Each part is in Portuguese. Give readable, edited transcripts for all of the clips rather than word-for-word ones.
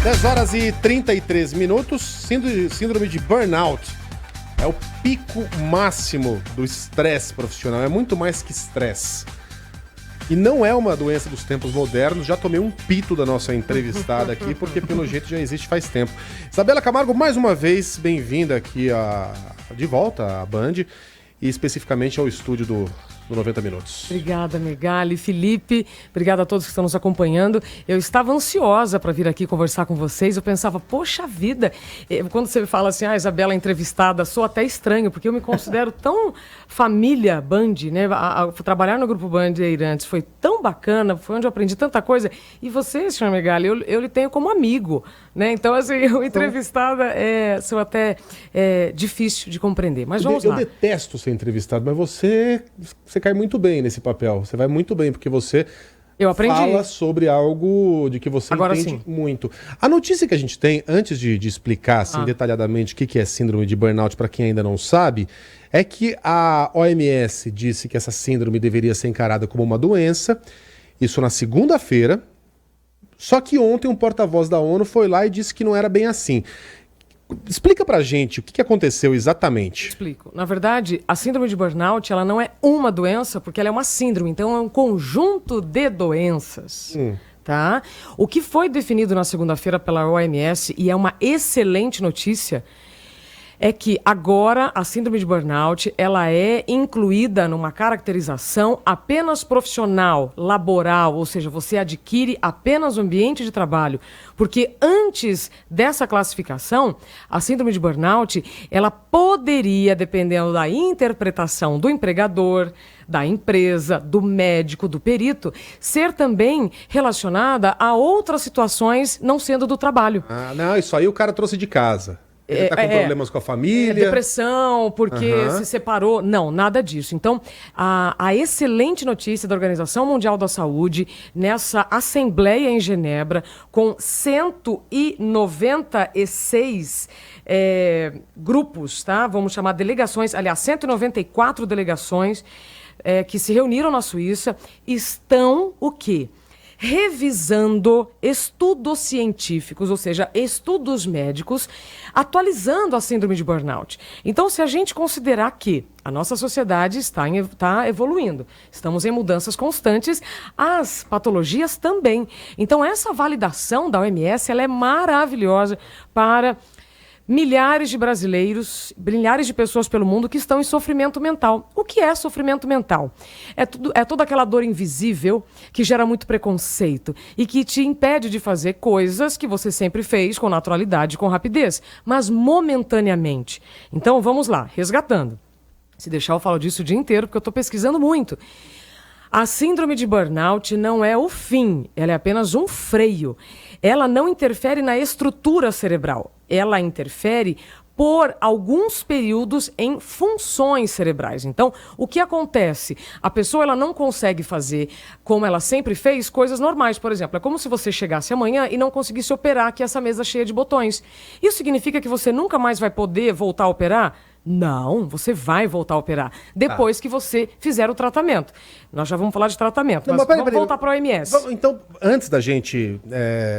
10h33. Síndrome de burnout é o pico máximo do estresse profissional. É muito mais que estresse. E não é uma doença dos tempos modernos. Já tomei um pito da nossa entrevistada aqui, porque pelo jeito já existe faz tempo. Isabela Camargo, mais uma vez, bem-vinda aqui de volta à Band e especificamente ao estúdio do 90 Minutos. Obrigada, Megali, Felipe, obrigada a todos que estão nos acompanhando. Eu estava ansiosa para vir aqui conversar com vocês. Eu pensava, poxa vida, quando você fala assim, Isabela entrevistada, sou até estranho, porque eu me considero tão família Band, né? Trabalhar no Grupo Bandeirantes foi tão bacana, foi onde eu aprendi tanta coisa. E você, senhor Megali, eu lhe tenho como amigo, né? Então, assim, eu entrevistada sou até difícil de compreender. Mas vamos lá. Eu detesto ser entrevistado, mas você cai muito bem nesse papel. Você vai muito bem, porque você fala sobre algo de que você Agora entende sim. muito. A notícia que a gente tem, antes de explicar assim, detalhadamente o que é síndrome de burnout, para quem ainda não sabe, é que a OMS disse que essa síndrome deveria ser encarada como uma doença. Isso na segunda-feira. Só que ontem um porta-voz da ONU foi lá e disse que não era bem assim. Explica pra gente o que aconteceu exatamente. Explico. Na verdade, a síndrome de burnout, ela não é uma doença, porque ela é uma síndrome. Então, é um conjunto de doenças. Tá? O que foi definido na segunda-feira pela OMS, e é uma excelente notícia, é que agora a síndrome de burnout ela é incluída numa caracterização apenas profissional, laboral, ou seja, você adquire apenas o ambiente de trabalho. Porque antes dessa classificação, a síndrome de burnout, ela poderia, dependendo da interpretação do empregador, da empresa, do médico, do perito, ser também relacionada a outras situações não sendo do trabalho. Ah, não, isso aí o cara trouxe de casa. Ele tá com problemas com a família. Depressão, porque se separou. Não, nada disso. Então, a excelente notícia da Organização Mundial da Saúde, nessa assembleia em Genebra, com 196 grupos, tá? Vamos chamar delegações, aliás, 194 delegações que se reuniram na Suíça, estão o quê? Revisando estudos científicos, ou seja, estudos médicos, atualizando a síndrome de burnout. Então, se a gente considerar que a nossa sociedade está evoluindo, estamos em mudanças constantes, as patologias também. Então, essa validação da OMS ela é maravilhosa para milhares de brasileiros, milhares de pessoas pelo mundo que estão em sofrimento mental. O que é sofrimento mental? É toda aquela dor invisível que gera muito preconceito e que te impede de fazer coisas que você sempre fez com naturalidade, com rapidez, mas momentaneamente. Então, vamos lá, resgatando. Se deixar, eu falo disso o dia inteiro, porque eu estou pesquisando muito. A síndrome de burnout não é o fim, ela é apenas um freio. Ela não interfere na estrutura cerebral, ela interfere por alguns períodos em funções cerebrais. Então, o que acontece? A pessoa ela não consegue fazer, como ela sempre fez, coisas normais. Por exemplo, é como se você chegasse amanhã e não conseguisse operar aqui essa mesa cheia de botões. Isso significa que você nunca mais vai poder voltar a operar? Não, você vai voltar a operar depois que você fizer o tratamento. Nós já vamos falar de tratamento, mas vamos voltar para a OMS. Então, antes da gente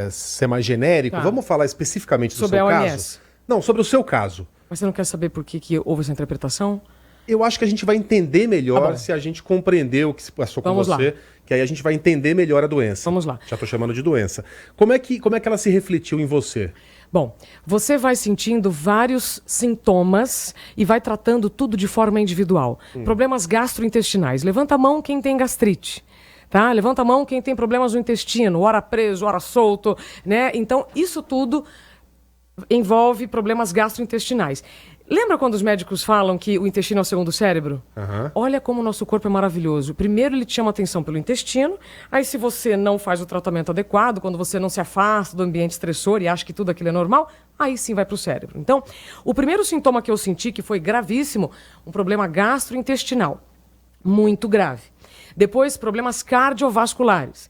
ser mais genérico, vamos falar especificamente do sobre seu a caso? OMS. Não, sobre o seu caso. Mas você não quer saber por que houve essa interpretação? Eu acho que a gente vai entender melhor se a gente compreender o que se passou com você, que aí a gente vai entender melhor a doença. Vamos lá. Já estou chamando de doença. Como é que ela se refletiu em você? Bom, você vai sentindo vários sintomas e vai tratando tudo de forma individual. Problemas gastrointestinais. Levanta a mão quem tem gastrite. Tá? Levanta a mão quem tem problemas no intestino, hora preso, hora solto, né? Então, isso tudo envolve problemas gastrointestinais. Lembra quando os médicos falam que o intestino é o segundo cérebro? Olha como o nosso corpo é maravilhoso. Primeiro ele te chama atenção pelo intestino, aí se você não faz o tratamento adequado, quando você não se afasta do ambiente estressor e acha que tudo aquilo é normal, aí sim vai para o cérebro. Então, o primeiro sintoma que eu senti, que foi gravíssimo, um problema gastrointestinal, muito grave. Depois, problemas cardiovasculares.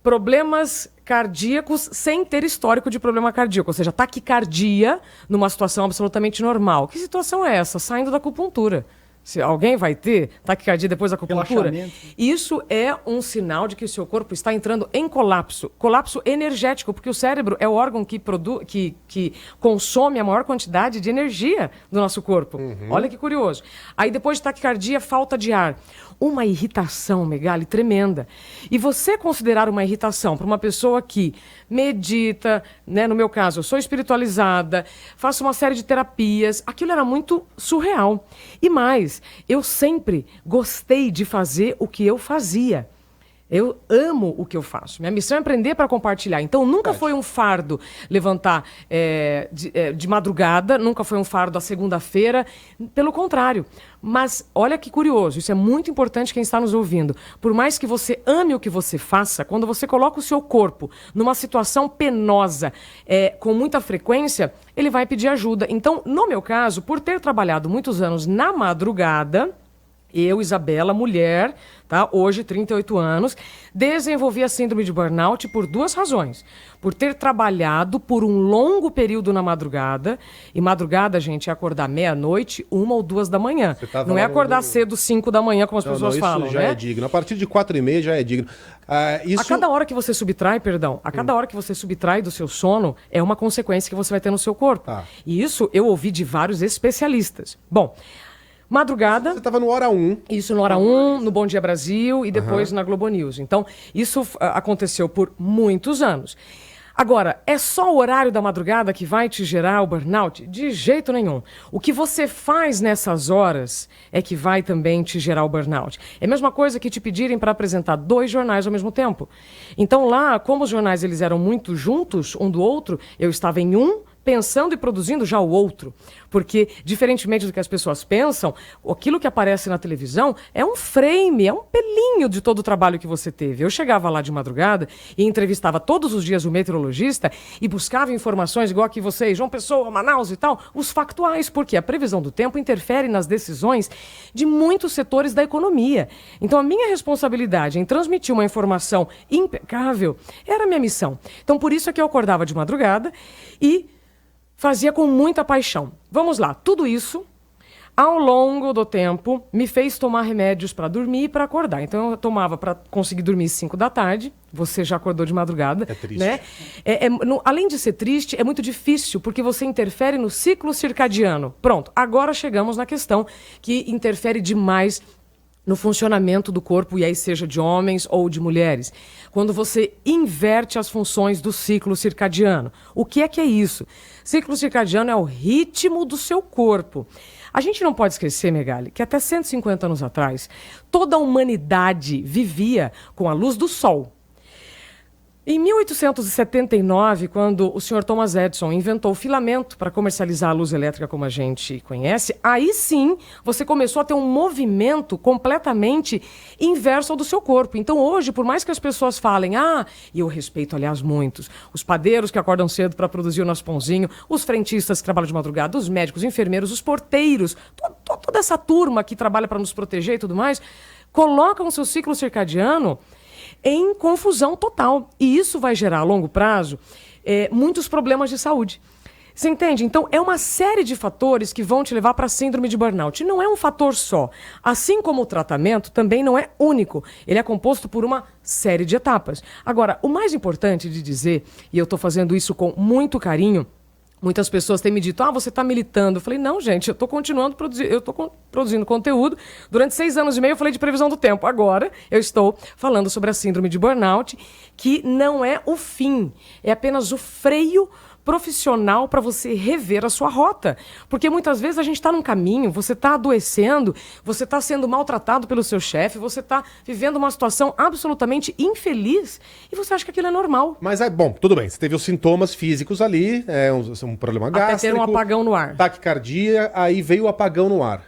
Problemas cardíacos sem ter histórico de problema cardíaco, ou seja, taquicardia numa situação absolutamente normal. Que situação é essa? Saindo da acupuntura. Se alguém vai ter taquicardia depois da acupuntura, Relaxamento. isso é um sinal de que o seu corpo está entrando em colapso. Colapso energético, porque o cérebro é o órgão que consome a maior quantidade de energia do nosso corpo. Olha que curioso. Aí depois de taquicardia, falta de ar. Uma irritação, Megali, tremenda. E você considerar uma irritação para uma pessoa que medita, né? No meu caso, eu sou espiritualizada, faço uma série de terapias, aquilo era muito surreal. E mais, eu sempre gostei de fazer o que eu fazia. Eu amo o que eu faço. Minha missão é aprender para compartilhar. Então, nunca foi um fardo levantar de madrugada, nunca foi um fardo à segunda-feira. Pelo contrário. Mas, olha que curioso, isso é muito importante quem está nos ouvindo. Por mais que você ame o que você faça, quando você coloca o seu corpo numa situação penosa, com muita frequência, ele vai pedir ajuda. Então, no meu caso, por ter trabalhado muitos anos na madrugada... Eu, Isabela, mulher, tá? Hoje, 38 anos, desenvolvi a síndrome de burnout por 2 razões. Por ter trabalhado por um longo período na madrugada. E madrugada, gente, é acordar meia-noite, 1 ou 2 da manhã. Não é acordar cedo, 5 da manhã, como as pessoas falam, isso já né? é digno. A partir de 4h30 já é digno. A cada hora que você subtrai, a cada hora que você subtrai do seu sono, é uma consequência que você vai ter no seu corpo. E isso eu ouvi de vários especialistas. Bom... Madrugada. Você estava no Hora 1. Isso no Hora 1, no Bom Dia Brasil e depois na Globo News. Então, isso aconteceu por muitos anos. Agora, é só o horário da madrugada que vai te gerar o burnout? De jeito nenhum. O que você faz nessas horas é que vai também te gerar o burnout. É a mesma coisa que te pedirem para apresentar 2 jornais ao mesmo tempo. Então lá, como os jornais eles eram muito juntos um do outro, eu estava em um, pensando e produzindo já o outro. Porque, diferentemente do que as pessoas pensam, aquilo que aparece na televisão é um frame, é um pelinho de todo o trabalho que você teve. Eu chegava lá de madrugada e entrevistava todos os dias o meteorologista e buscava informações, igual aqui vocês, João Pessoa, Manaus e tal, os factuais, porque a previsão do tempo interfere nas decisões de muitos setores da economia. Então, a minha responsabilidade em transmitir uma informação impecável era a minha missão. Então, por isso é que eu acordava de madrugada e fazia com muita paixão. Vamos lá, tudo isso, ao longo do tempo, me fez tomar remédios para dormir e para acordar. Então, eu tomava para conseguir dormir 5 da tarde. Você já acordou de madrugada. É triste. Né? Além de ser triste, é muito difícil, porque você interfere no ciclo circadiano. Pronto, agora chegamos na questão que interfere demais no funcionamento do corpo, e aí seja de homens ou de mulheres. Quando você inverte as funções do ciclo circadiano. O que é isso? Ciclo circadiano é o ritmo do seu corpo. A gente não pode esquecer, Megali, que até 150 anos atrás, toda a humanidade vivia com a luz do sol. Em 1879, quando o Sr. Thomas Edison inventou o filamento para comercializar a luz elétrica como a gente conhece, aí sim você começou a ter um movimento completamente inverso ao do seu corpo. Então hoje, por mais que as pessoas falem, e eu respeito, aliás, muitos, os padeiros que acordam cedo para produzir o nosso pãozinho, os frentistas que trabalham de madrugada, os médicos, os enfermeiros, os porteiros, toda essa turma que trabalha para nos proteger e tudo mais, colocam o seu ciclo circadiano em confusão total. E isso vai gerar, a longo prazo, muitos problemas de saúde. Você entende? Então, é uma série de fatores que vão te levar para a síndrome de burnout. E não é um fator só. Assim como o tratamento também não é único. Ele é composto por uma série de etapas. Agora, o mais importante de dizer, e eu estou fazendo isso com muito carinho, muitas pessoas têm me dito, você está militando. Eu falei, não, gente, eu estou continuando produzindo conteúdo. Durante 6 anos e meio eu falei de previsão do tempo. Agora eu estou falando sobre a síndrome de burnout, que não é o fim, é apenas o freio profissional para você rever a sua rota. Porque muitas vezes a gente está num caminho, você está adoecendo, você está sendo maltratado pelo seu chefe, você está vivendo uma situação absolutamente infeliz e você acha que aquilo é normal. Mas bom, tudo bem, você teve os sintomas físicos ali, um problema gástrico. Até ter um apagão no ar. Taquicardia, aí veio o apagão no ar.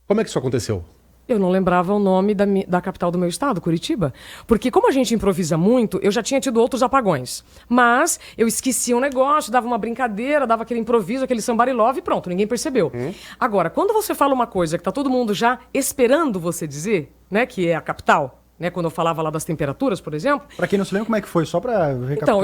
Como é que isso aconteceu? Eu não lembrava o nome da capital do meu estado, Curitiba. Porque como a gente improvisa muito, eu já tinha tido outros apagões. Mas eu esquecia um negócio, dava uma brincadeira, dava aquele improviso, aquele somebody love e pronto, ninguém percebeu. Agora, quando você fala uma coisa que tá todo mundo já esperando você dizer, né, que é a capital, né? Quando eu falava lá das temperaturas, por exemplo. Pra quem não se lembra, como é que foi? Só pra recapitular. Então,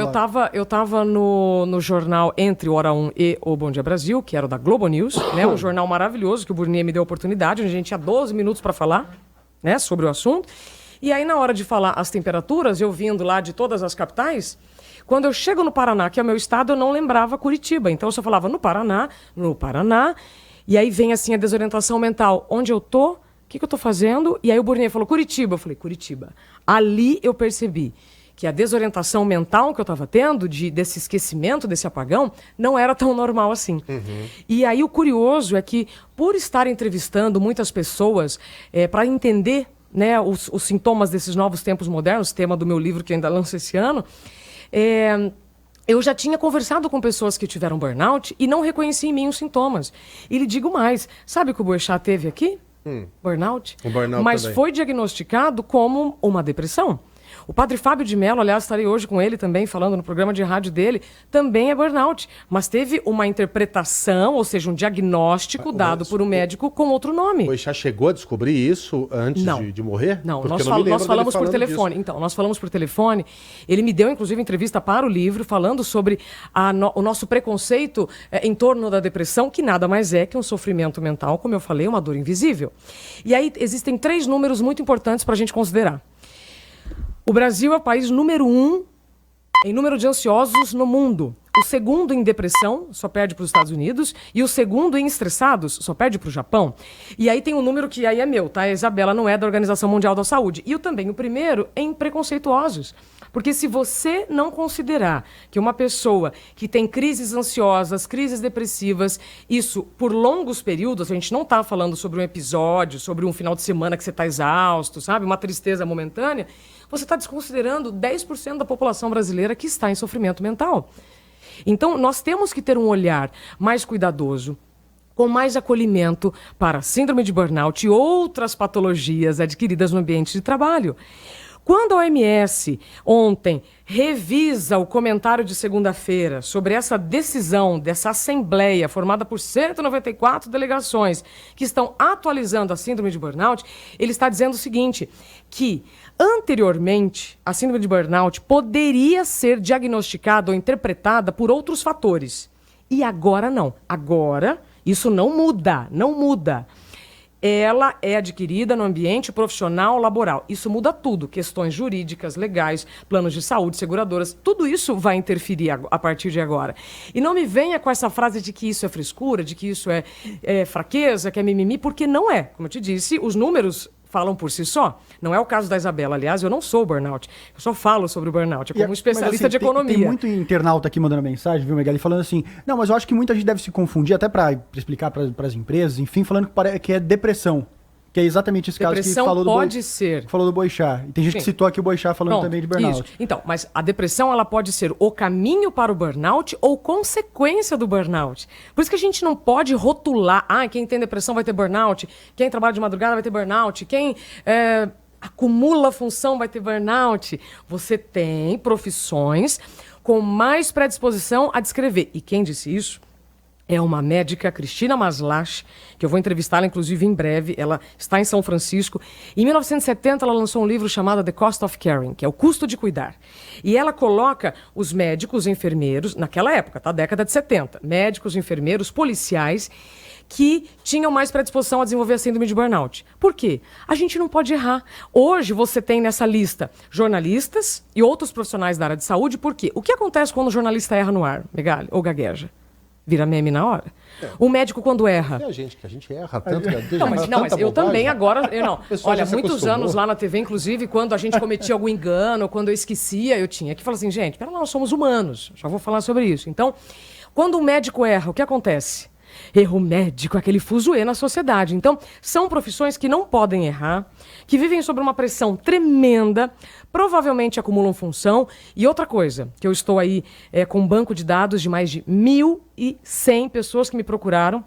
eu tava no jornal entre o Hora 1 e o Bom Dia Brasil, que era o da Globo News, né? Um jornal maravilhoso que o Burnier me deu a oportunidade, onde a gente tinha 12 minutos para falar, né? Sobre o assunto. E aí, na hora de falar as temperaturas, eu vindo lá de todas as capitais, quando eu chego no Paraná, que é o meu estado, eu não lembrava Curitiba. Então, eu só falava no Paraná. E aí vem, assim, a desorientação mental. Onde eu tô? O que eu tô fazendo? E aí o Burnier falou, Curitiba. Eu falei, Curitiba. Ali eu percebi que a desorientação mental que eu estava tendo, desse esquecimento, desse apagão, não era tão normal assim. E aí o curioso é que, por estar entrevistando muitas pessoas para entender, né, os sintomas desses novos tempos modernos, tema do meu livro que eu ainda lanço esse ano, eu já tinha conversado com pessoas que tiveram burnout e não reconheci em mim os sintomas. E lhe digo mais, sabe o que o Boechat teve aqui? Burnout. Um burnout mas também. foi diagnosticado como uma depressão. O padre Fábio de Mello, aliás, estarei hoje com ele também, falando no programa de rádio dele, também é burnout. Mas teve uma interpretação, ou seja, um diagnóstico dado por um médico com outro nome. O Boechat chegou a descobrir isso antes de morrer? Não, Porque nós falamos por falando telefone. disso. Então, nós falamos por telefone. Ele me deu, inclusive, entrevista para o livro, falando sobre o nosso preconceito em torno da depressão, que nada mais é que um sofrimento mental, como eu falei, uma dor invisível. E aí existem 3 números muito importantes para a gente considerar. O Brasil é o país número 1 em número de ansiosos no mundo. O segundo em depressão, só perde para os Estados Unidos. E o segundo em estressados, só perde para o Japão. E aí tem um número que aí é meu, tá? A Isabela não é da Organização Mundial da Saúde. E também o primeiro em preconceituosos. Porque se você não considerar que uma pessoa que tem crises ansiosas, crises depressivas, isso por longos períodos, a gente não está falando sobre um episódio, sobre um final de semana que você está exausto, sabe? Uma tristeza momentânea, você está desconsiderando 10% da população brasileira que está em sofrimento mental. Então, nós temos que ter um olhar mais cuidadoso, com mais acolhimento para síndrome de burnout e outras patologias adquiridas no ambiente de trabalho. Quando a OMS, ontem, revisa o comentário de segunda-feira sobre essa decisão dessa assembleia formada por 194 delegações que estão atualizando a síndrome de burnout, ele está dizendo o seguinte, que anteriormente a síndrome de burnout poderia ser diagnosticada ou interpretada por outros fatores. E agora não. Agora isso não muda, não muda. Ela é adquirida no ambiente profissional laboral. Isso muda tudo, questões jurídicas, legais, planos de saúde, seguradoras, tudo isso vai interferir a partir de agora. E não me venha com essa frase de que isso é frescura, de que isso é fraqueza, que é mimimi, porque não é. Como eu te disse, os números falam por si só. Não é o caso da Isabela. Aliás, eu não sou burnout. Eu só falo sobre o burnout. É como especialista de economia. Tem muito internauta aqui mandando mensagem, viu, Megali, falando assim, não, mas eu acho que muita gente deve se confundir, até para explicar para as empresas, enfim, falando que é depressão. Que é exatamente esse caso que falou do pode ser. Falou do Boechat. E tem gente que citou aqui o Boechat falando também de burnout. Isso. Então, mas a depressão ela pode ser o caminho para o burnout ou consequência do burnout. Por isso que a gente não pode rotular, quem tem depressão vai ter burnout, quem trabalha de madrugada vai ter burnout, quem acumula função vai ter burnout. Você tem profissões com mais predisposição a descrever. E quem disse isso? É uma médica, Cristina Maslach, que eu vou entrevistá-la, inclusive, em breve. Ela está em São Francisco. Em 1970, ela lançou um livro chamado The Cost of Caring, que é o custo de cuidar. E ela coloca os médicos, enfermeiros, naquela época, tá? Década de 70, médicos, enfermeiros, policiais, que tinham mais predisposição a desenvolver a síndrome de burnout. Por quê? A gente não pode errar. Hoje você tem nessa lista jornalistas e outros profissionais da área de saúde. Por quê? O que acontece quando o jornalista erra no ar, Megali, ou gagueja? Vira meme na hora. O médico, quando erra... É a gente erra tanto. Não, mas eu também agora... Olha, muitos acostumou. anos lá na TV, inclusive, quando a gente cometia algum engano, quando eu esquecia, eu tinha que falar assim, gente, pera lá, nós somos humanos. Já vou falar sobre isso. Então, quando um médico erra, o que acontece? Erro médico, aquele fuzuê na sociedade. Então, são profissões que não podem errar, que vivem sob uma pressão tremenda, provavelmente acumulam função. E outra coisa, que eu estou aí com um banco de dados de mais de 1.100 pessoas que me procuraram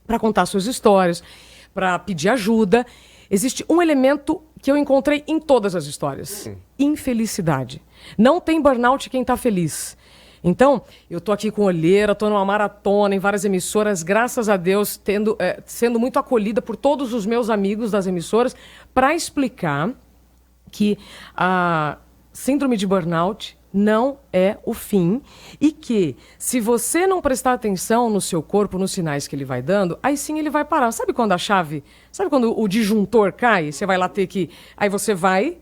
para contar suas histórias, para pedir ajuda. Existe um elemento que eu encontrei em todas as histórias. Infelicidade. Não tem burnout quem está feliz. Então, eu estou aqui com olheira, estou numa maratona em várias emissoras, graças a Deus, sendo muito acolhida por todos os meus amigos das emissoras, para explicar que a síndrome de burnout não é o fim e que, se você não prestar atenção no seu corpo, nos sinais que ele vai dando, aí sim ele vai parar. Sabe quando a chave, sabe quando o disjuntor cai? Você vai lá ter que, aí você vai,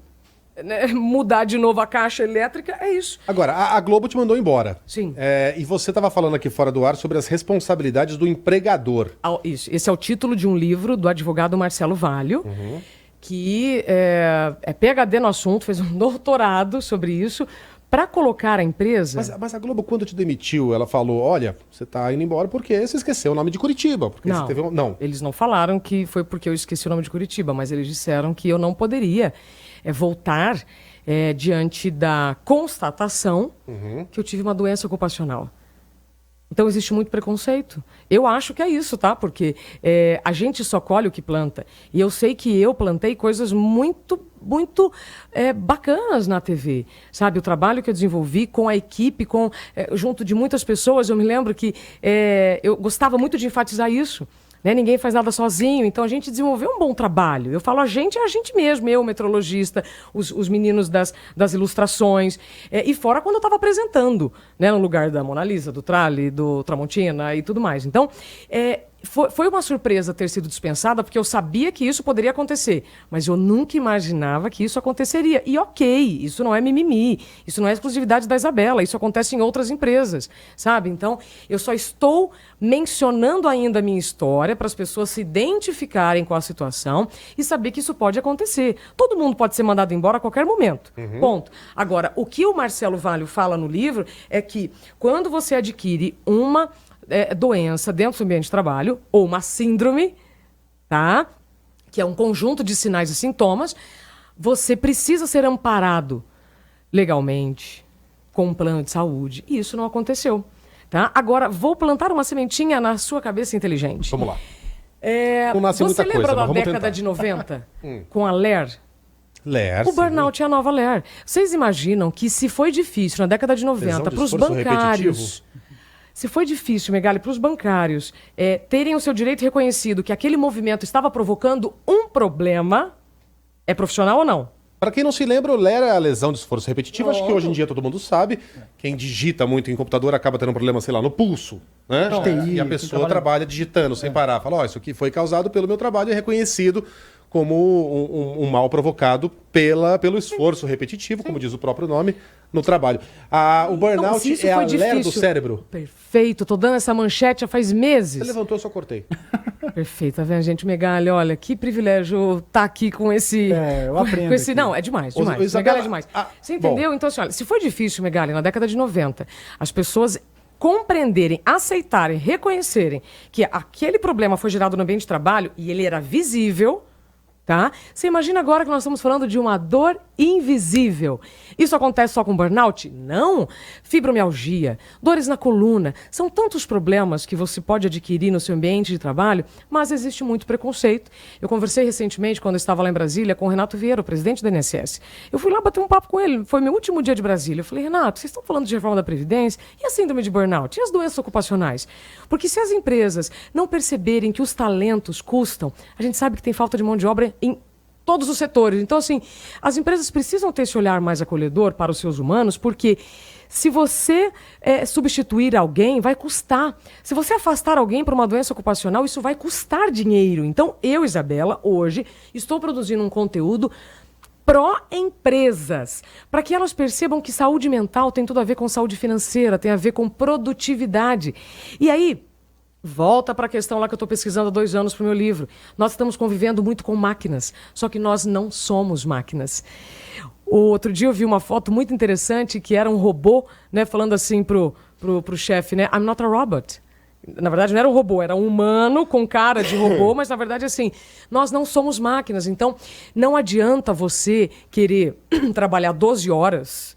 né, mudar de novo a caixa elétrica, é isso. Agora, a Globo te mandou embora. Sim. E você estava falando aqui fora do ar sobre as responsabilidades do empregador. Isso. Esse é o título de um livro do advogado Marcelo Valho, que é PhD no assunto, fez um doutorado sobre isso, para colocar a empresa... Mas a Globo, quando te demitiu, ela falou, olha, você está indo embora porque você esqueceu o nome de Curitiba. Porque Não, você teve não, eles não falaram que foi porque eu esqueci o nome de Curitiba, mas eles disseram que eu não poderia voltar diante da constatação que eu tive uma doença ocupacional. Então existe muito preconceito. Eu acho que é isso, tá? Porque a gente só colhe o que planta. E eu sei que eu plantei coisas muito bacanas na TV. Sabe, o trabalho que eu desenvolvi com a equipe, junto de muitas pessoas. Eu me lembro que eu gostava muito de enfatizar isso. Né? Ninguém faz nada sozinho, então a gente desenvolveu um bom trabalho. Eu falo a gente é a gente mesmo, eu, meteorologista, os meninos das ilustrações, e fora quando eu estava apresentando, né, no lugar da Mona Lisa, do Tralli, do Tramontina e tudo mais. Então, foi uma surpresa ter sido dispensada, porque eu sabia que isso poderia acontecer, mas eu nunca imaginava que isso aconteceria. E ok, isso não é mimimi, isso não é exclusividade da Isabela, isso acontece em outras empresas, sabe? Então, eu só estou mencionando ainda a minha história para as pessoas se identificarem com a situação e saber que isso pode acontecer. Todo mundo pode ser mandado embora a qualquer momento, ponto. Agora, o que o Marcelo Valho fala no livro é que quando você adquire uma doença dentro do ambiente de trabalho, ou uma síndrome, tá? Que é um conjunto de sinais e sintomas, você precisa ser amparado legalmente, com um plano de saúde. E isso não aconteceu, tá? Agora, vou plantar uma sementinha na sua cabeça inteligente. Vamos lá. Não nasce muita coisa, lembra da década de 90? Com a Ler? Ler, o burnout é a nova Ler. Vocês imaginam que se foi difícil na década de 90 para os bancários... Se foi difícil, Megali, para os bancários terem o seu direito reconhecido que aquele movimento estava provocando um problema, é profissional ou não? Para quem não se lembra, o LER é a lesão de esforço repetitivo. Acho que hoje em dia todo mundo sabe. Quem digita muito em computador acaba tendo um problema, sei lá, no pulso. Né? E a pessoa trabalha digitando sem parar. Fala, isso aqui foi causado pelo meu trabalho e é reconhecido como um mal provocado pelo esforço repetitivo, como diz o próprio nome, no trabalho. O burnout é a LER do cérebro. Perfeito, tô dando essa manchete já faz meses. Você levantou, eu só cortei. Perfeito, tá vendo, gente? Megali, olha, que privilégio estar aqui com esse... eu aprendo com esse aqui. Não, é demais. Megali é demais. Você entendeu? Bom. Então, assim, olha, se foi difícil, Megali, na década de 90, as pessoas compreenderem, aceitarem, reconhecerem que aquele problema foi gerado no ambiente de trabalho e ele era visível... Tá? Você imagina agora que nós estamos falando de uma dor invisível. Isso acontece só com burnout? Não. Fibromialgia, dores na coluna, são tantos problemas que você pode adquirir no seu ambiente de trabalho, mas existe muito preconceito. Eu conversei recentemente, quando eu estava lá em Brasília, com o Renato Vieira, o presidente da INSS. Eu fui lá bater um papo com ele, foi meu último dia de Brasília. Eu falei, Renato, vocês estão falando de reforma da Previdência? E a síndrome de burnout? E as doenças ocupacionais? Porque se as empresas não perceberem que os talentos custam, a gente sabe que tem falta de mão de obra em todos os setores. Então, assim, as empresas precisam ter esse olhar mais acolhedor para os seus humanos, porque se você substituir alguém, vai custar. Se você afastar alguém para uma doença ocupacional, isso vai custar dinheiro. Então, eu, Isabela, hoje, estou produzindo um conteúdo pró-empresas, para que elas percebam que saúde mental tem tudo a ver com saúde financeira, tem a ver com produtividade. E aí, volta para a questão lá que eu estou pesquisando há 2 anos para o meu livro. Nós estamos convivendo muito com máquinas, só que nós não somos máquinas. O outro dia eu vi uma foto muito interessante que era um robô, né, falando assim pro chefe, né, I'm not a robot. Na verdade, não era um robô, era um humano com cara de robô, mas na verdade, assim, nós não somos máquinas. Então, não adianta você querer trabalhar 12 horas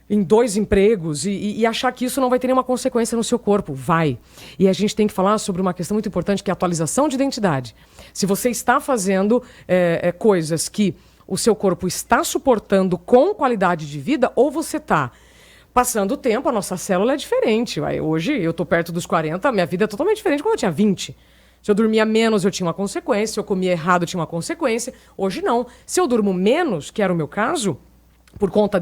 em 2 empregos e achar que isso não vai ter nenhuma consequência no seu corpo. Vai. E a gente tem que falar sobre uma questão muito importante, que é a atualização de identidade. Se você está fazendo coisas que o seu corpo está suportando com qualidade de vida, ou você está passando o tempo, a nossa célula é diferente. Hoje eu estou perto dos 40, minha vida é totalmente diferente quando eu tinha 20. Se eu dormia menos, eu tinha uma consequência. Se eu comia errado, eu tinha uma consequência. Hoje não. Se eu durmo menos, que era o meu caso, por conta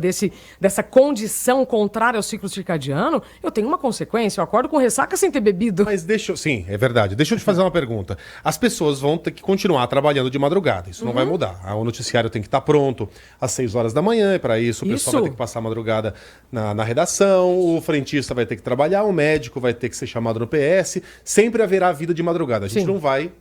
dessa condição contrária ao ciclo circadiano, eu tenho uma consequência. Eu acordo com ressaca sem ter bebido. Mas sim, é verdade. Deixa eu te fazer uma pergunta. As pessoas vão ter que continuar trabalhando de madrugada. Isso não vai mudar. O noticiário tem que estar pronto às 6 horas da manhã. E para isso, o pessoal vai ter que passar a madrugada na redação. O frentista vai ter que trabalhar. O médico vai ter que ser chamado no PS. Sempre haverá vida de madrugada. A gente não vai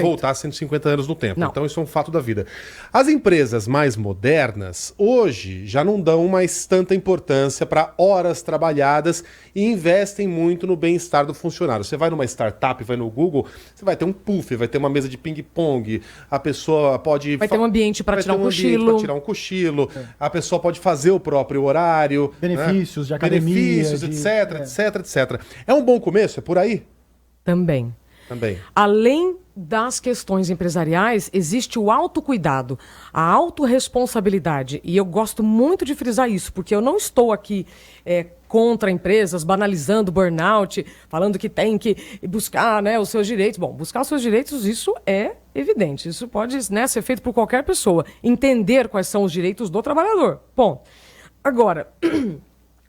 voltar 150 anos no tempo. Não. Então, isso é um fato da vida. As empresas mais modernas, hoje, já não dão mais tanta importância para horas trabalhadas e investem muito no bem-estar do funcionário. Você vai numa startup, vai no Google, você vai ter um puff, vai ter uma mesa de ping-pong, a pessoa pode... Vai ter um ambiente para tirar um cochilo. A pessoa pode fazer o próprio horário. Benefícios de academia. Benefícios, etc. É um bom começo? É por aí? Também. Além das questões empresariais, existe o autocuidado, a autorresponsabilidade. E eu gosto muito de frisar isso, porque eu não estou aqui contra empresas, banalizando burnout, falando que tem que buscar, né, os seus direitos. Bom, buscar os seus direitos, isso é evidente. Isso pode, né, ser feito por qualquer pessoa. Entender quais são os direitos do trabalhador. Bom, agora...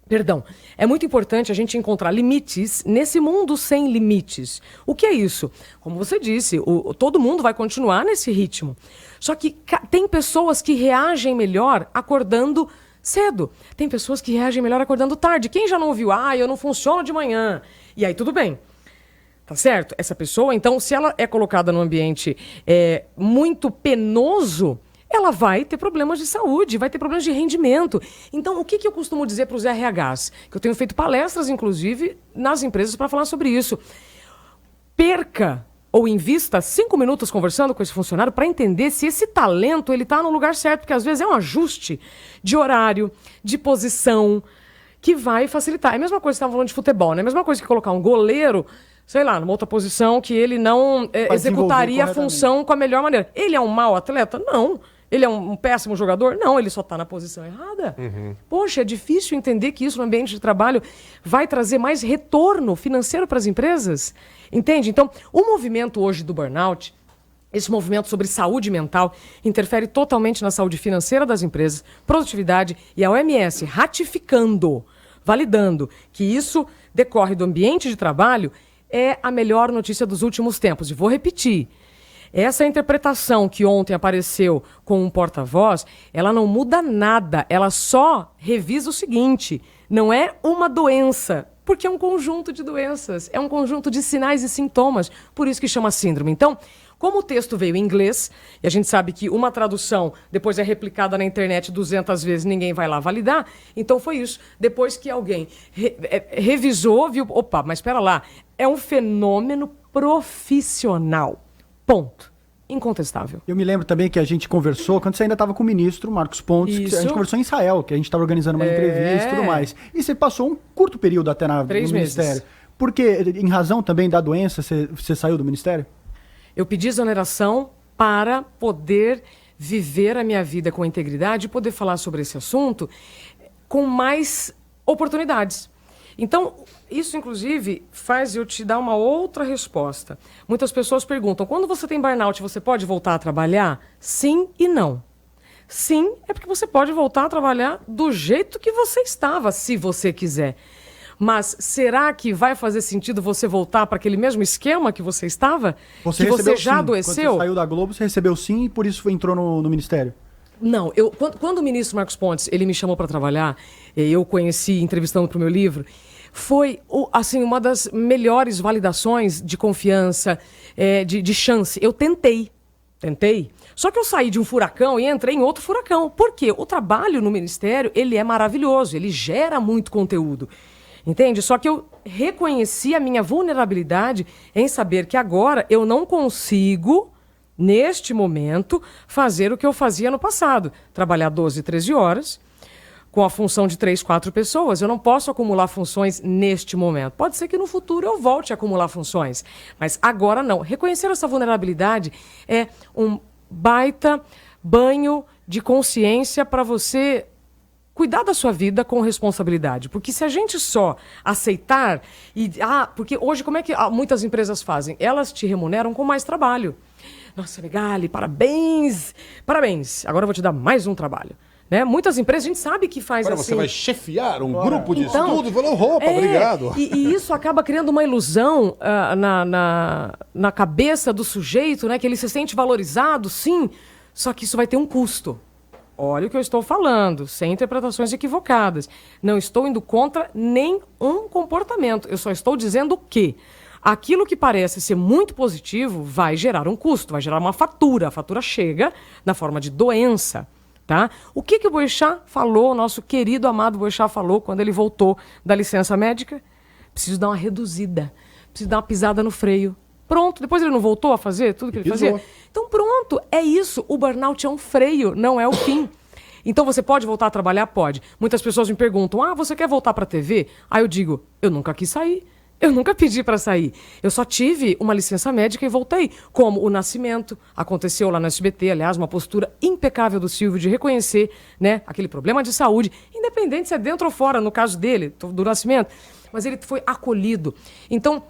Perdão, é muito importante a gente encontrar limites nesse mundo sem limites. O que é isso? Como você disse, todo mundo vai continuar nesse ritmo. Só que tem pessoas que reagem melhor acordando cedo. Tem pessoas que reagem melhor acordando tarde. Quem já não ouviu? Eu não funciono de manhã. E aí tudo bem. Tá certo? Essa pessoa, então, se ela é colocada num ambiente muito penoso, ela vai ter problemas de saúde, vai ter problemas de rendimento. Então, o que eu costumo dizer para os RHs? Que eu tenho feito palestras, inclusive, nas empresas para falar sobre isso. Perca ou invista 5 minutos conversando com esse funcionário para entender se esse talento ele está no lugar certo, porque às vezes é um ajuste de horário, de posição, que vai facilitar. É a mesma coisa que você estava falando de futebol, né? É a mesma coisa que colocar um goleiro, sei lá, numa outra posição que ele não executaria a função com a melhor maneira. Ele é um mau atleta? Não. Ele é um péssimo jogador? Não, ele só está na posição errada. Poxa, é difícil entender que isso no ambiente de trabalho vai trazer mais retorno financeiro para as empresas. Entende? Então, o movimento hoje do burnout, esse movimento sobre saúde mental, interfere totalmente na saúde financeira das empresas, produtividade, e a OMS ratificando, validando que isso decorre do ambiente de trabalho, é a melhor notícia dos últimos tempos. E vou repetir. Essa interpretação que ontem apareceu com um porta-voz, ela não muda nada, ela só revisa o seguinte: não é uma doença, porque é um conjunto de doenças, é um conjunto de sinais e sintomas, por isso que chama síndrome. Então, como o texto veio em inglês, e a gente sabe que uma tradução depois é replicada na internet 200 vezes, ninguém vai lá validar, então foi isso. Depois que alguém revisou, viu, opa, mas espera lá, é um fenômeno profissional. Ponto. Incontestável. Eu me lembro também que a gente conversou, quando você ainda estava com o ministro, Marcos Pontes, que a gente conversou em Israel, que a gente estava organizando uma entrevista e tudo mais. E você passou um curto período até no 3 meses. Ministério. Porque, em razão também da doença, você saiu do Ministério? Eu pedi exoneração para poder viver a minha vida com integridade e poder falar sobre esse assunto com mais oportunidades. Então, isso, inclusive, faz eu te dar uma outra resposta. Muitas pessoas perguntam, quando você tem burnout, você pode voltar a trabalhar? Sim e não. Sim, é porque você pode voltar a trabalhar do jeito que você estava, se você quiser. Mas será que vai fazer sentido você voltar para aquele mesmo esquema que você estava? Você que você já sim. adoeceu? Quando você saiu da Globo, você recebeu sim e por isso entrou no Ministério? Não, quando o ministro Marcos Pontes ele me chamou para trabalhar, eu conheci entrevistando para o meu livro, foi assim, uma das melhores validações de confiança, de chance. Eu tentei. Só que eu saí de um furacão e entrei em outro furacão. Por quê? O trabalho no Ministério, ele é maravilhoso, ele gera muito conteúdo. Entende? Só que eu reconheci a minha vulnerabilidade em saber que agora eu não consigo, neste momento, fazer o que eu fazia no passado. Trabalhar 12, 13 horas, com a função de 3, 4 pessoas. Eu não posso acumular funções neste momento. Pode ser que no futuro eu volte a acumular funções, mas agora não. Reconhecer essa vulnerabilidade é um baita banho de consciência para você cuidar da sua vida com responsabilidade. Porque se a gente só aceitar porque hoje como é que muitas empresas fazem? Elas te remuneram com mais trabalho. Nossa, Megali, parabéns! Parabéns! Agora eu vou te dar mais um trabalho. Né? Muitas empresas a gente sabe que faz Agora assim. você vai chefiar um grupo de estudo e falou, roupa, obrigado. E isso acaba criando uma ilusão na cabeça do sujeito, né? Que ele se sente valorizado, sim, só que isso vai ter um custo. Olha o que eu estou falando, sem interpretações equivocadas. Não estou indo contra nenhum comportamento. Eu só estou dizendo que aquilo que parece ser muito positivo vai gerar um custo, vai gerar uma fatura. A fatura chega na forma de doença. Tá? O que o Boechat falou, nosso querido, amado Boechat falou quando ele voltou da licença médica? Preciso dar uma reduzida, preciso dar uma pisada no freio. Pronto, depois ele não voltou a fazer tudo que ele fazia? Então pronto, é isso. O burnout é um freio, não é o fim. Então você pode voltar a trabalhar? Pode. Muitas pessoas me perguntam, você quer voltar para a TV? Aí eu digo, eu nunca quis sair. Eu nunca pedi para sair. Eu só tive uma licença médica e voltei. Como o nascimento, aconteceu lá no SBT, aliás, uma postura impecável do Silvio de reconhecer, né, aquele problema de saúde, independente se é dentro ou fora, no caso dele, do nascimento. Mas ele foi acolhido. Então,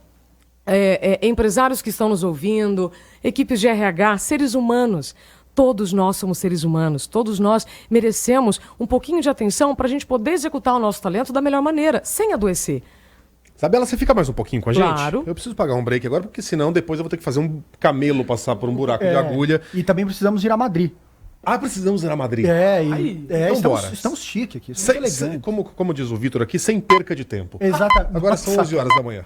empresários que estão nos ouvindo, equipes de RH, seres humanos, todos nós somos seres humanos, todos nós merecemos um pouquinho de atenção para a gente poder executar o nosso talento da melhor maneira, sem adoecer. Isabela, você fica mais um pouquinho com a gente? Claro. Eu preciso pagar um break agora, porque senão depois eu vou ter que fazer um camelo passar por um buraco de agulha. E também precisamos ir a Madrid. Precisamos ir a Madrid. Então estamos chique aqui, estamos elegantes. Como diz o Vitor aqui, sem perca de tempo. Exatamente. Agora são 11 horas da manhã.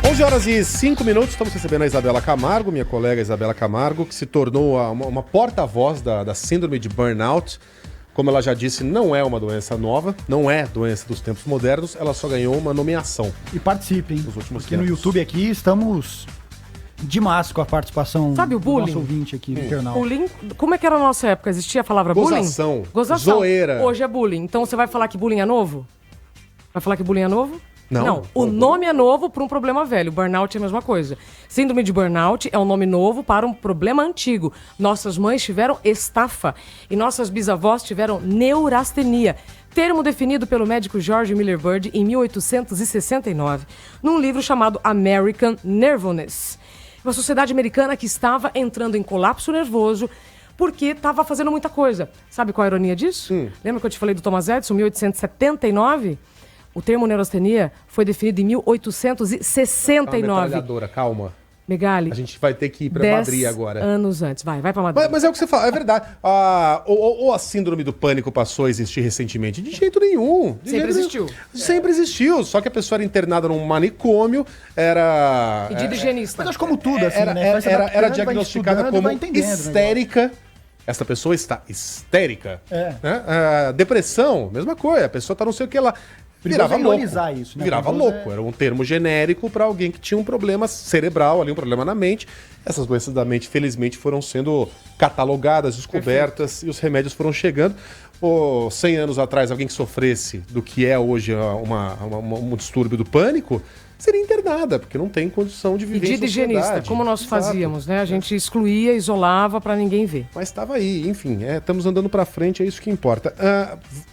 11 horas e 5 minutos, estamos recebendo a Isabela Camargo, minha colega Isabela Camargo, que se tornou uma porta-voz da síndrome de burnout. Como ela já disse, não é uma doença nova, não é doença dos tempos modernos, ela só ganhou uma nomeação. E participem, nos últimos porque tempos. No YouTube aqui estamos demais com a participação Sabe o bullying? do nosso ouvinte aqui no canal. Bullying, como é que era na nossa época? Existia a palavra Gozação, bullying? Gozação. zoeira. Hoje é bullying. Então você vai falar que bullying é novo? Vai falar que bullying é novo? Não. O nome é novo para um problema velho. Burnout é a mesma coisa. Síndrome de burnout é um nome novo para um problema antigo. Nossas mães tiveram estafa e nossas bisavós tiveram neurastenia. Termo definido pelo médico George Miller Bird em 1869, num livro chamado American Nervousness. Uma sociedade americana que estava entrando em colapso nervoso porque estava fazendo muita coisa. Sabe qual a ironia disso? Lembra que eu te falei do Thomas Edison, 1879? O termo neurastenia foi definido em 1869. Metralhadora, calma. Megali. A gente vai ter que ir pra Madrid agora. 10 anos antes. Vai pra Madrid. Mas é o que você fala, é verdade. Ou a síndrome do pânico passou a existir recentemente? De jeito nenhum. Sempre existiu. Sempre existiu. Só que a pessoa era internada num manicômio, era... Pedido higienista. Mas acho como tudo, assim, Era diagnosticada como histérica. Essa pessoa está histérica. Né? Depressão, mesma coisa. A pessoa tá não sei o que lá. Virava louco. Isso, né? Virava louco. Era um termo genérico para alguém que tinha um problema cerebral, ali, um problema na mente. Essas doenças da mente, felizmente, foram sendo catalogadas, descobertas. Perfeito. E os remédios foram chegando. 100 anos atrás, alguém que sofresse do que é hoje um distúrbio do pânico seria internada, porque não tem condição de viver em sociedade. Higienista, como nós fazíamos, né? A gente excluía, isolava para ninguém ver. Mas estava aí, enfim, estamos andando para frente, é isso que importa.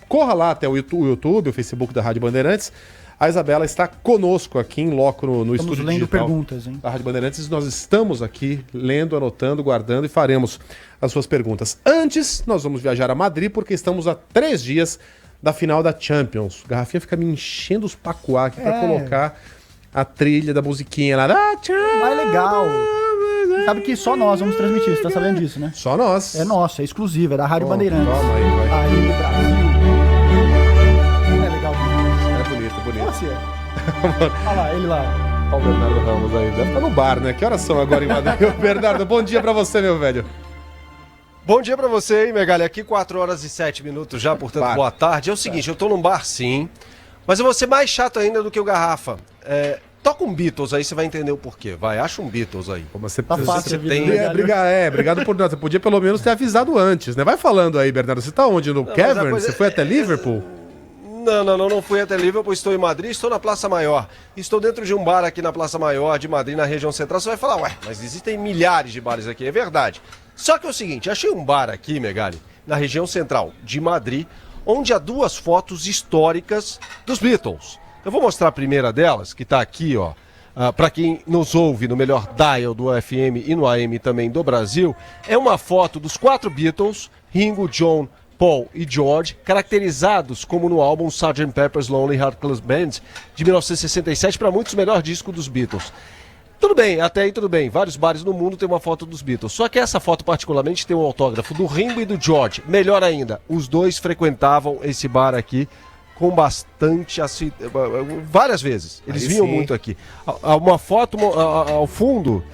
Corra lá até o YouTube, o Facebook da Rádio Bandeirantes. A Isabela está conosco aqui em loco no estúdio lendo digital perguntas, hein? da Rádio Bandeirantes. Nós estamos aqui lendo, anotando, guardando e faremos as suas perguntas. Antes, nós vamos viajar a Madrid, porque estamos a 3 dias da final da Champions. A Garrafinha fica me enchendo os pacuá aqui para colocar a trilha da musiquinha lá. Mais legal. Sabe que só nós vamos transmitir, você tá sabendo disso, né? Só nós. É nosso, é exclusivo, é da Rádio Bandeirantes. Calma aí, vai. Aí no Brasil. É legal demais. É bonito. Nossa, olha lá, ele lá. Olha o Bernardo Ramos aí. Deve estar no bar, né? Que horas são agora em Madrid? Bernardo, bom dia pra você, meu velho. Bom dia pra você, hein, Megali? Aqui 4 horas e 7 minutos já, portanto, boa tarde. É o seguinte, eu tô num bar sim, mas eu vou ser mais chato ainda do que o Garrafa. Toca um Beatles aí, você vai entender o porquê. Vai, acha um Beatles aí. Como você Tá fácil, obrigado por nós. Você podia pelo menos ter avisado antes, né? Vai falando aí, Bernardo. Você tá onde? No Cavern? Você foi até Liverpool? Não fui até Liverpool, estou em Madrid, estou na Praça Maior. Estou dentro de um bar aqui na Praça Maior de Madrid, na região central. Você vai falar, mas existem milhares de bares aqui. É verdade. Só que é o seguinte, achei um bar aqui, Megali, na região central de Madrid, onde há 2 fotos históricas dos Beatles. Eu vou mostrar a primeira delas, que está aqui, ó. Para quem nos ouve no melhor dial do FM e no AM também do Brasil, é uma foto dos 4 Beatles, Ringo, John, Paul e George, caracterizados como no álbum Sgt. Pepper's Lonely Hearts Club Band, de 1967, para muitos o melhor disco dos Beatles. Tudo bem, até aí tudo bem. Vários bares no mundo tem uma foto dos Beatles. Só que essa foto particularmente tem um autógrafo do Ringo e do George. Melhor ainda, os dois frequentavam esse bar aqui com bastante... várias vezes. Eles vinham muito aqui. Uma foto ao fundo,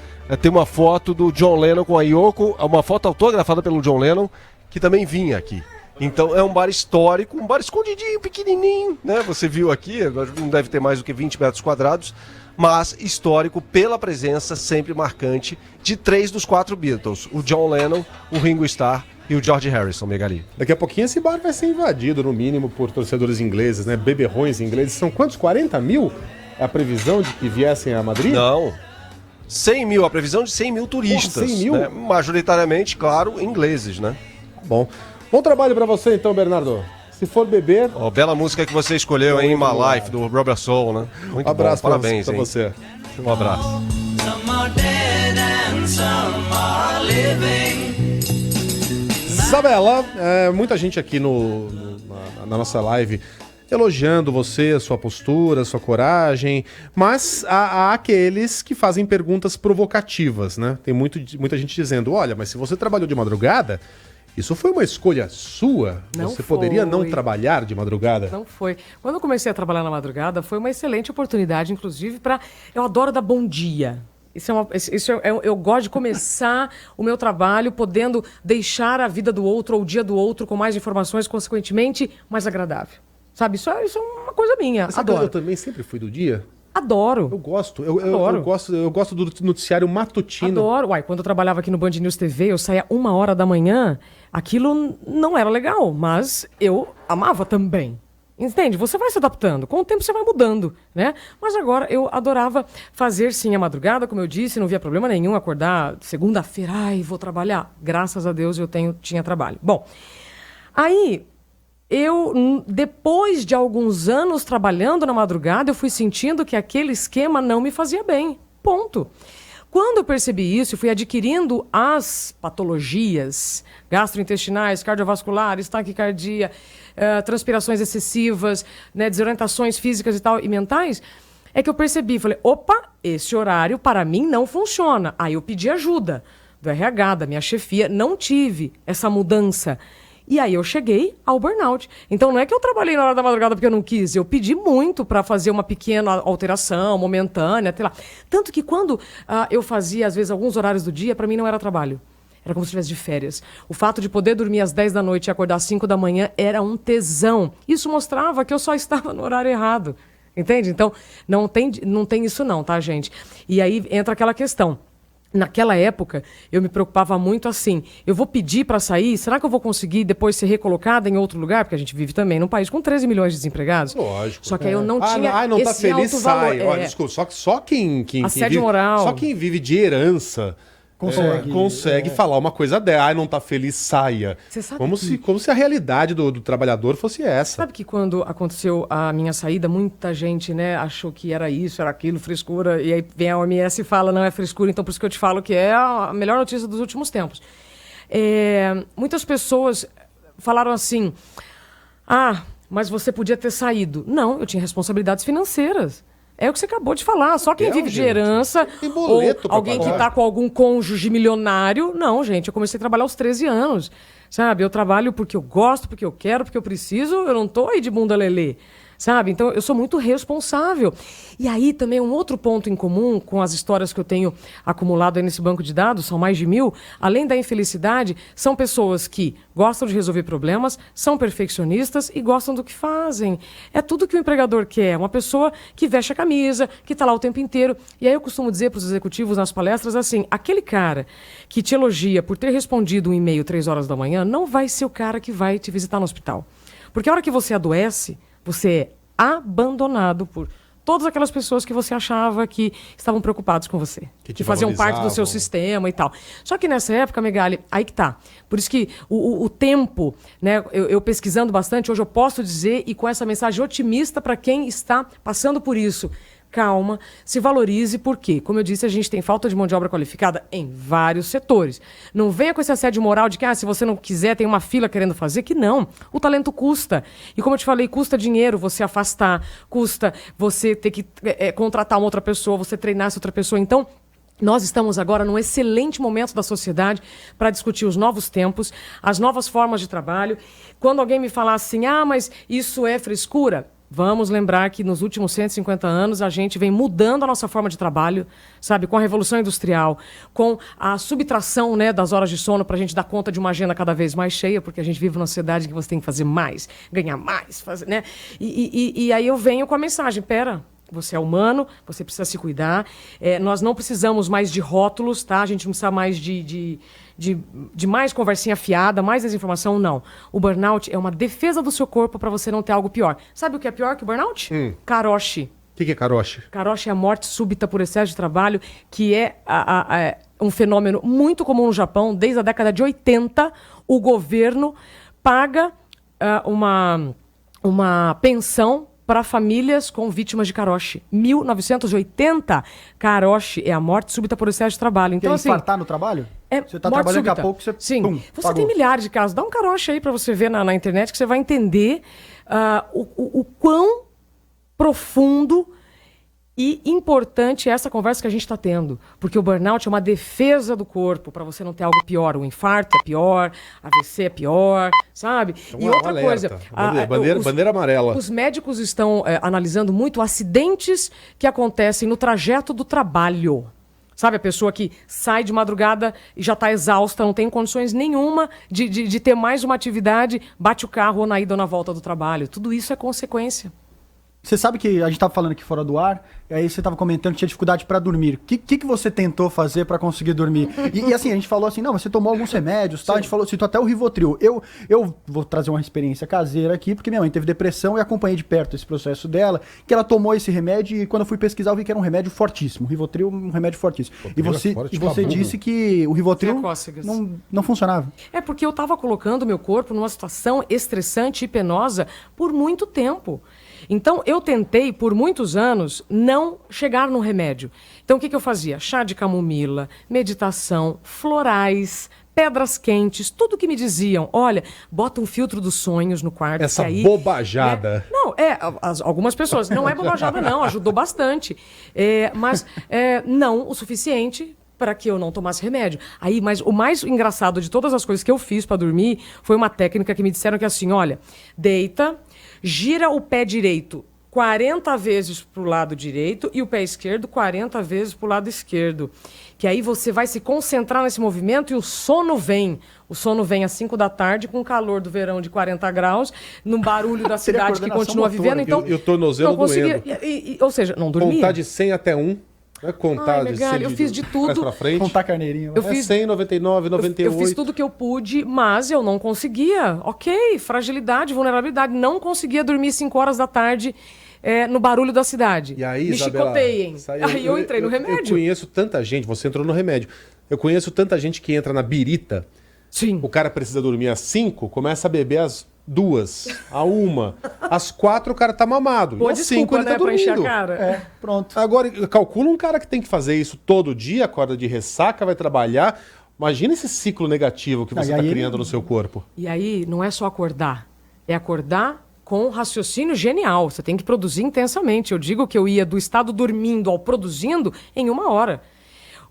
tem uma foto do John Lennon com a Yoko, uma foto autografada pelo John Lennon, que também vinha aqui. Então é um bar histórico, um bar escondidinho, pequenininho, né? Você viu aqui, não deve ter mais do que 20 metros quadrados, mas histórico pela presença sempre marcante de 3 dos 4 Beatles, o John Lennon, o Ringo Starr e o George Harrison, Megali. Daqui a pouquinho esse bar vai ser invadido, no mínimo, por torcedores ingleses, né? Beberrões ingleses. São quantos? 40 mil? É a previsão de que viessem a Madrid? Não. 100 mil, a previsão de 100 mil turistas. Porra, 100 mil? Né? Majoritariamente, claro, ingleses, né? Bom. Bom trabalho pra você então, Bernardo. Se for beber... Oh, bela música que você escolheu, hein? My Life, do Robert Soul, né? Muito abraço bom, parabéns, pra você. Um abraço. Isabela, muita gente aqui na nossa live elogiando você, sua postura, sua coragem, mas há aqueles que fazem perguntas provocativas, né? Tem muita gente dizendo, olha, mas se você trabalhou de madrugada... Isso foi uma escolha sua? Não Você foi. Poderia não trabalhar de madrugada? Não foi. Quando eu comecei a trabalhar na madrugada, foi uma excelente oportunidade, inclusive, para... Eu adoro dar bom dia. Eu gosto de começar o meu trabalho podendo deixar a vida do outro ou o dia do outro com mais informações, consequentemente, mais agradável. Sabe? Isso é uma coisa minha. Adoro. Eu também sempre fui do dia. Adoro. Eu gosto. Eu gosto do noticiário matutino. Adoro. Uai, quando eu trabalhava aqui no Band News TV, eu saía 1h da manhã, aquilo não era legal, mas eu amava também. Entende? Você vai se adaptando. Com o tempo você vai mudando, né? Mas agora eu adorava fazer sim a madrugada, como eu disse, não via problema nenhum acordar segunda-feira, ai, vou trabalhar. Graças a Deus eu tinha trabalho. Bom, aí... depois de alguns anos trabalhando na madrugada, eu fui sentindo que aquele esquema não me fazia bem. Ponto. Quando eu percebi isso, eu fui adquirindo as patologias gastrointestinais, cardiovasculares, taquicardia, transpirações excessivas, né, desorientações físicas e tal, e mentais, é que eu percebi, falei, opa, esse horário para mim não funciona. Aí eu pedi ajuda do RH, da minha chefia, não tive essa mudança. E aí eu cheguei ao burnout. Então não é que eu trabalhei na hora da madrugada porque eu não quis. Eu pedi muito para fazer uma pequena alteração momentânea, sei lá. Tanto que quando eu fazia, às vezes, alguns horários do dia, para mim não era trabalho. Era como se estivesse de férias. O fato de poder dormir às 10 da noite e acordar às 5 da manhã era um tesão. Isso mostrava que eu só estava no horário errado. Entende? Então não tem isso não, tá, gente? E aí entra aquela questão. Naquela época, eu me preocupava muito assim, eu vou pedir para sair, será que eu vou conseguir depois ser recolocada em outro lugar? Porque a gente vive também num país com 13 milhões de desempregados. Lógico. Só que aí eu não tinha não tá esse feliz, alto valor. sai. Olha, desculpa, só quem assédio vive, moral. Só quem vive de herança consegue falar uma coisa dela. Não tá feliz, saia. Você sabe como se a realidade do trabalhador fosse essa. Sabe que quando aconteceu a minha saída, muita gente, né, achou que era isso, era aquilo, frescura, e aí vem a OMS e fala, não é frescura, então por isso que eu te falo que é a melhor notícia dos últimos tempos. Muitas pessoas falaram assim, mas você podia ter saído. Não, eu tinha responsabilidades financeiras. É o que você acabou de falar. Só quem vive de herança ou alguém que está com algum cônjuge milionário. Não, gente, eu comecei a trabalhar aos 13 anos. Sabe? Eu trabalho porque eu gosto, porque eu quero, porque eu preciso. Eu não estou aí de bunda lelê. Sabe? Então, eu sou muito responsável. E aí, também, um outro ponto em comum com as histórias que eu tenho acumulado aí nesse banco de dados, são mais de 1000, além da infelicidade, são pessoas que gostam de resolver problemas, são perfeccionistas e gostam do que fazem. É tudo que o empregador quer. Uma pessoa que veste a camisa, que está lá o tempo inteiro. E aí eu costumo dizer para os executivos nas palestras assim, aquele cara que te elogia por ter respondido um e-mail 3 horas da manhã, não vai ser o cara que vai te visitar no hospital. Porque a hora que você adoece, você é abandonado por todas aquelas pessoas que você achava que estavam preocupados com você, que faziam parte do seu sistema e tal. Só que nessa época, Megali, aí que tá. Por isso que o tempo, né, eu pesquisando bastante, hoje eu posso dizer, e com essa mensagem otimista para quem está passando por isso, calma, se valorize, porque, como eu disse, a gente tem falta de mão de obra qualificada em vários setores. Não venha com esse assédio moral de que, se você não quiser, tem uma fila querendo fazer, que não. O talento custa. E como eu te falei, custa dinheiro você afastar, custa você ter que contratar uma outra pessoa, você treinar essa outra pessoa. Então, nós estamos agora num excelente momento da sociedade para discutir os novos tempos, as novas formas de trabalho. Quando alguém me falar assim, mas isso é frescura, vamos lembrar que nos últimos 150 anos a gente vem mudando a nossa forma de trabalho, sabe? Com a Revolução Industrial, com a subtração, né, das horas de sono para a gente dar conta de uma agenda cada vez mais cheia, porque a gente vive numa sociedade em que você tem que fazer mais, ganhar mais, fazer, né? E aí eu venho com a mensagem, você é humano, você precisa se cuidar. Nós não precisamos mais de rótulos, tá? A gente não precisa mais de mais conversinha fiada, mais desinformação, não. O burnout é uma defesa do seu corpo para você não ter algo pior. Sabe o que é pior que o burnout? Karoshi. O que é karoshi? Karoshi é a morte súbita por excesso de trabalho, que é um fenômeno muito comum no Japão. Desde a década de 80, o governo paga uma pensão para famílias com vítimas de karoshi. 1980, karoshi é a morte súbita por excesso de trabalho. Então, assim, infartar no trabalho? Você está trabalhando daqui a pouco, você Sim. Pum, você pagou. Tem milhares de casos. Dá um karoshi aí para você ver na internet que você vai entender o quão profundo e importante é essa conversa que a gente está tendo. Porque o burnout é uma defesa do corpo para você não ter algo pior. O infarto é pior, AVC é pior, sabe? Então, e outra alerta. coisa... Bandeira amarela. Os médicos estão analisando muito acidentes que acontecem no trajeto do trabalho. Sabe, a pessoa que sai de madrugada e já está exausta, não tem condições nenhuma de ter mais uma atividade, bate o carro ou na ida ou na volta do trabalho. Tudo isso é consequência. Você sabe que a gente estava falando aqui fora do ar, e aí você estava comentando que tinha dificuldade para dormir. O que você tentou fazer para conseguir dormir? E assim, a gente falou assim, não, você tomou alguns remédios, tá? A gente citou até o Rivotril. Eu vou trazer uma experiência caseira aqui, porque minha mãe teve depressão e acompanhei de perto esse processo dela, que ela tomou esse remédio e quando eu fui pesquisar eu vi que era um remédio fortíssimo. O Rivotril um remédio fortíssimo. E você disse que o Rivotril não funcionava. É porque eu estava colocando meu corpo numa situação estressante e penosa por muito tempo. Então, eu tentei, por muitos anos, não chegar no remédio. Então, o que eu fazia? Chá de camomila, meditação, florais, pedras quentes, tudo que me diziam. Olha, bota um filtro dos sonhos no quarto. Essa que aí, bobajada. Né? Não, algumas pessoas. Não é bobajada, não. Ajudou bastante. Mas não o suficiente para que eu não tomasse remédio. Mas o mais engraçado de todas as coisas que eu fiz para dormir foi uma técnica que me disseram que assim, olha, deita, gira o pé direito 40 vezes para o lado direito e o pé esquerdo 40 vezes para o lado esquerdo. Que aí você vai se concentrar nesse movimento e o sono vem. O sono vem às 5 da tarde com o calor do verão de 40 graus, no barulho da cidade que continua vivendo. Então, e o tornozelo doendo. Ou seja, não dormia. Contar de 100 até 1. Não é contar de 100 eu fiz de tudo. Pra frente. Contar carneirinho. Eu fiz 100, 99, 98. Eu fiz tudo que eu pude, mas eu não conseguia. Ok, fragilidade, vulnerabilidade. Não conseguia dormir 5 horas da tarde no barulho da cidade. E aí, me Isabela, chicoteiem. Aí eu entrei no remédio. Eu conheço tanta gente, você entrou no remédio. Eu conheço tanta gente que entra na birita. Sim. O cara precisa dormir às 5, começa a beber às 2, à 1. Às 4 o cara tá mamado. Pô, às 5 ele tá pra encher a dormindo. cara. Pronto. Agora, calcula um cara que tem que fazer isso todo dia, acorda de ressaca, vai trabalhar. Imagina esse ciclo negativo que você está criando no seu corpo. E aí, não é só acordar. É acordar com raciocínio genial. Você tem que produzir intensamente. Eu digo que eu ia do estado dormindo ao produzindo em 1 hora.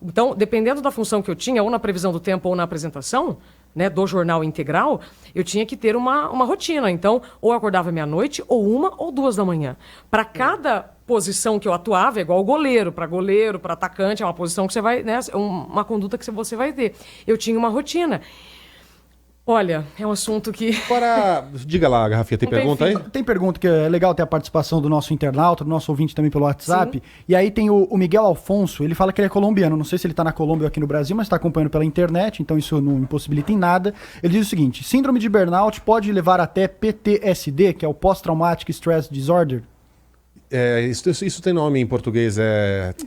Então, dependendo da função que eu tinha, ou na previsão do tempo ou na apresentação, né, do jornal integral, eu tinha que ter uma rotina. Então, ou eu acordava meia-noite, ou 1 ou 2 da manhã. Para cada posição que eu atuava, é igual goleiro, para atacante, é uma posição que você vai, né, uma conduta que você vai ter. Eu tinha uma rotina. Olha, é um assunto que... Agora, diga lá, Garrafinha, tem pergunta aí? Tem pergunta, que é legal ter a participação do nosso internauta, do nosso ouvinte também pelo WhatsApp. Sim. E aí tem o Miguel Alfonso, ele fala que ele é colombiano, não sei se ele tá na Colômbia ou aqui no Brasil, mas está acompanhando pela internet, então isso não impossibilita em nada. Ele diz o seguinte: síndrome de burnout pode levar até PTSD, que é o Post-Traumatic Stress Disorder? Isso tem nome em português,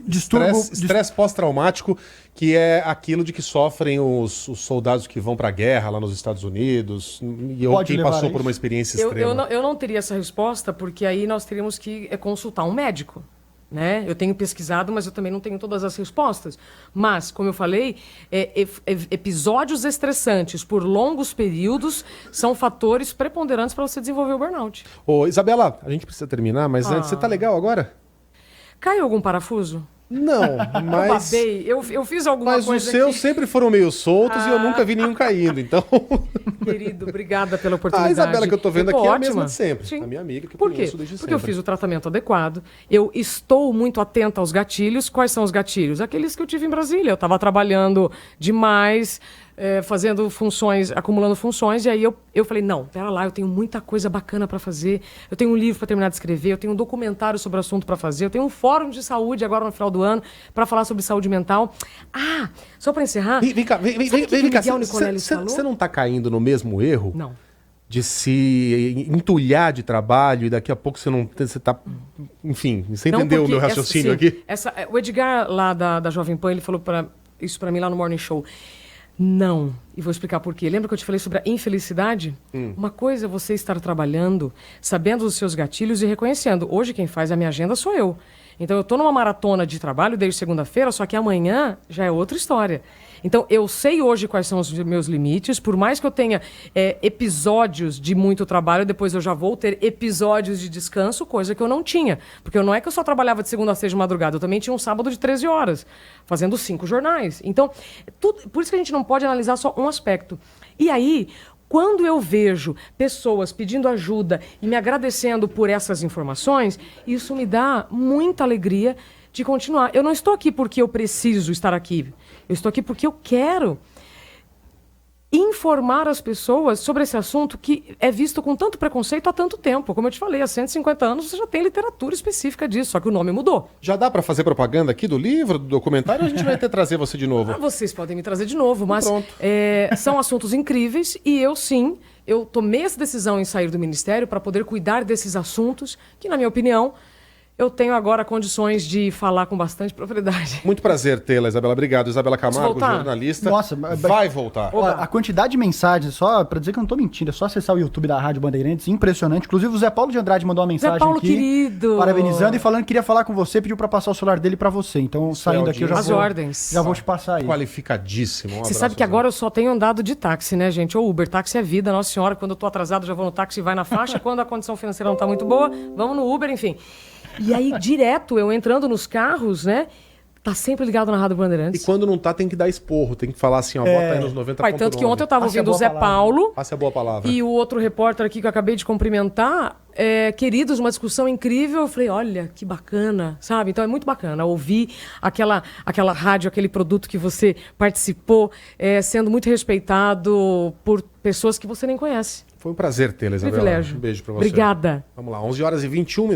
Distúrbio- estresse pós-traumático, que é aquilo de que sofrem os soldados que vão pra guerra lá nos Estados Unidos, ou quem levar passou a por uma experiência Eu extrema. não teria essa resposta, porque aí nós teríamos que consultar um médico. Né? Eu tenho pesquisado, mas eu também não tenho todas as respostas. Mas, como eu falei, episódios estressantes por longos períodos são fatores preponderantes para você desenvolver o burnout. Ô, Isabela, a gente precisa terminar, mas antes, você tá legal agora? Caiu algum parafuso? Não, Eu mas... babei. Eu fiz alguma Mas coisa os seus aqui. sempre foram meio soltos e eu nunca vi nenhum caindo, então... Querido, obrigada pela oportunidade. A Isabela que eu tô vendo aqui é a mesma ótima. de sempre. Sim. A minha amiga que eu Por quê? conheço desde Porque eu sempre. fiz o tratamento adequado. Eu estou muito atenta aos gatilhos. Quais são os gatilhos? Aqueles que eu tive em Brasília. Eu estava trabalhando demais, fazendo funções, acumulando funções. E aí eu falei, não, pera lá, eu tenho muita coisa bacana para fazer. Eu tenho um livro para terminar de escrever. Eu tenho um documentário sobre o assunto para fazer. Eu tenho um fórum de saúde agora no final do ano para falar sobre saúde mental. Ah, só para encerrar... Vem cá, sabe o que vem cá. Miguel Niconelli falou? Você não tá caindo no mesmo erro? Não. De se entulhar de trabalho e daqui a pouco você não... Você tá... Enfim, você Não, entendeu o porque meu raciocínio sim, aqui? o Edgar, lá da Jovem Pan, ele falou isso pra mim lá no Morning Show. Não. E vou explicar por quê. Lembra que eu te falei sobre a infelicidade? Uma coisa é você estar trabalhando, sabendo dos seus gatilhos e reconhecendo. Hoje quem faz a minha agenda sou eu. Então eu tô numa maratona de trabalho desde segunda-feira, só que amanhã já é outra história. Então eu sei hoje quais são os meus limites, por mais que eu tenha episódios de muito trabalho, depois eu já vou ter episódios de descanso, coisa que eu não tinha. Porque não é que eu só trabalhava de segunda a sexta de madrugada, eu também tinha um sábado de 13 horas, fazendo 5 jornais. Então, por isso que a gente não pode analisar só um aspecto. E aí, quando eu vejo pessoas pedindo ajuda e me agradecendo por essas informações, isso me dá muita alegria de continuar. Eu não estou aqui porque eu preciso estar aqui. Eu estou aqui porque eu quero informar as pessoas sobre esse assunto que é visto com tanto preconceito há tanto tempo. Como eu te falei, há 150 anos você já tem literatura específica disso, só que o nome mudou. Já dá pra fazer propaganda aqui do livro, do documentário, ou a gente vai ter que trazer você de novo? Vocês podem me trazer de novo, mas Pronto. são assuntos incríveis e eu tomei essa decisão em sair do Ministério para poder cuidar desses assuntos que, na minha opinião, eu tenho agora condições de falar com bastante propriedade. Muito prazer tê-la, Isabela. Obrigado. Isabela Posso Camargo, voltar? jornalista. Nossa, vai voltar. Ó, a quantidade de mensagens, só pra dizer que eu não tô mentindo, é só acessar o YouTube da Rádio Bandeirantes, impressionante. Inclusive o Zé Paulo de Andrade mandou uma mensagem Paulo, aqui, querido. parabenizando e falando que queria falar com você, pediu pra passar o celular dele pra você. Então, saindo daqui, eu já As vou, ordens. já vou te passar aí. Qualificadíssimo. Você sabe que agora eu só tenho andado de táxi, né, gente? Ou Uber, táxi é vida, Nossa Senhora. Quando eu tô atrasado, já vou no táxi e vai na faixa. Quando a condição financeira não tá muito boa, vamos no Uber, enfim. E aí, direto, eu entrando nos carros, né? Tá sempre ligado na Rádio Bandeirantes. E quando não tá, tem que dar esporro. Tem que falar assim, ó, bota aí nos 90. Pai, tanto que ontem eu tava Passe a ouvindo o boa Zé palavra. Paulo Passe a boa palavra. e o outro repórter aqui que eu acabei de cumprimentar. Queridos, uma discussão incrível. Eu falei, olha, que bacana, sabe? Então é muito bacana ouvir aquela rádio, aquele produto que você participou, sendo muito respeitado por pessoas que você nem conhece. Foi um prazer tê-la, Isabela. Privilégio. Um beijo pra você. Obrigada. Vamos lá, 11h21.